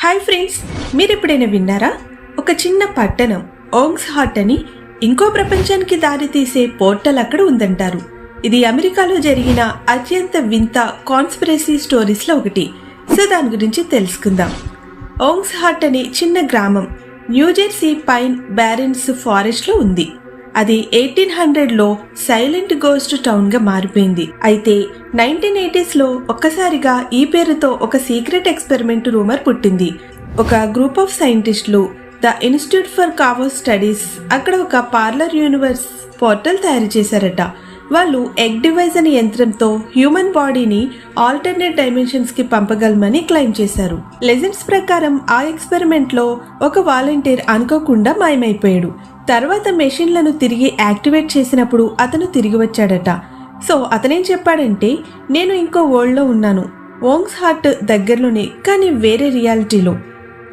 Hi friends, మీరు ఎప్పుడైనా విన్నారా? ఒక చిన్న పట్టణం ఓంగ్స్ హార్ట్ అని ఇంకో ప్రపంచానికి దారి తీసే పోర్టల్ అక్కడ ఉందంటారు. ఇది అమెరికాలో జరిగిన అత్యంత వింత కాన్స్పిరసీ స్టోరీస్లో ఒకటి. సో దాని గురించి తెలుసుకుందాం. ఓంగ్స్ హార్ట్ అనే చిన్న గ్రామం న్యూజెర్సీ పైన్ బ్యారెన్స్ ఫారెస్ట్లో ఉంది. అది 1800లో సైలెంట్ గోస్ట్ టౌన్ గా మారిపోయింది. అయితే 1980sలో ఒక్కసారిగా ఈ పేరుతో ఒక సీక్రెట్ ఎక్స్పెరిమెంట్ రూమర్ పుట్టింది. ఒక గ్రూప్ ఆఫ్ సైంటిస్టులు ద ఇన్స్టిట్యూట్ ఫర్ కావో స్టడీస్ అక్కడ ఒక పార్లర్ యూనివర్స్ పోర్టల్ తయారు చేశారట. వాళ్ళు ఎగ్ డివైజ్ అనే యంత్రంతో హ్యూమన్ బాడీని ఆల్టర్నేట్ డైమెన్షన్స్ కి పంపగలమని క్లెయిమ్ చేశారు. లెజెండ్స్ ప్రకారం ఆ ఎక్స్పెరిమెంట్ లో ఒక వాలంటీర్ అనుకోకుండా మాయమైపోయాడు. తర్వాత మెషిన్లను తిరిగి యాక్టివేట్ చేసినప్పుడు అతను తిరిగి వచ్చాడట. సో అతనేం చెప్పాడంటే, నేను ఇంకో వరల్డ్లో ఉన్నాను, ఓంగ్స్ హార్ట్ దగ్గరలోనే, కానీ వేరే రియాలిటీలో.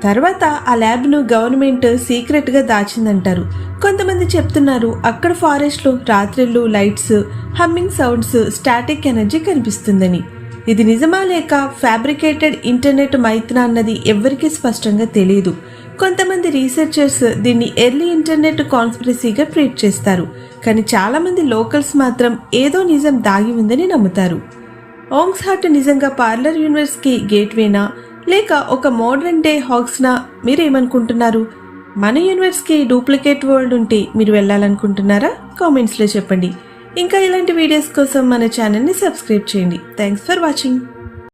తర్వాత ఆ ల్యాబ్ను గవర్నమెంట్ సీక్రెట్గా దాచిందంటారు. కొంతమంది చెప్తున్నారు అక్కడ ఫారెస్ట్లో రాత్రిళ్ళు lights, humming sounds, static energy కనిపిస్తుందని. ఇది నిజమా లేక ఫ్యాబ్రికేటెడ్ ఇంటర్నెట్ మైత్నా అన్నది ఎవ్వరికీ స్పష్టంగా తెలియదు. కొంతమంది రీసెర్చర్స్ దీన్ని ఎర్లీ ఇంటర్నెట్ కాన్స్పిరసీగా ట్రీట్ చేస్తారు, కానీ చాలా మంది లోకల్స్ మాత్రం ఏదో నిజం దాగి ఉందని నమ్ముతారు. ఓంగ్స్ హార్ట్ నిజంగా పార్లర్ యూనివర్స్కి గేట్వేనా లేక ఒక మోడర్న్ డే హాక్స్నా? మీరేమనుకుంటున్నారు? మన యూనివర్స్కి డూప్లికేట్ వరల్డ్ ఉంటే మీరు వెళ్ళాలనుకుంటున్నారా? కామెంట్స్లో చెప్పండి. ఇంకా ఇలాంటి వీడియోస్ కోసం మన ఛానల్ని సబ్స్క్రైబ్ చేయండి. Thanks for watching.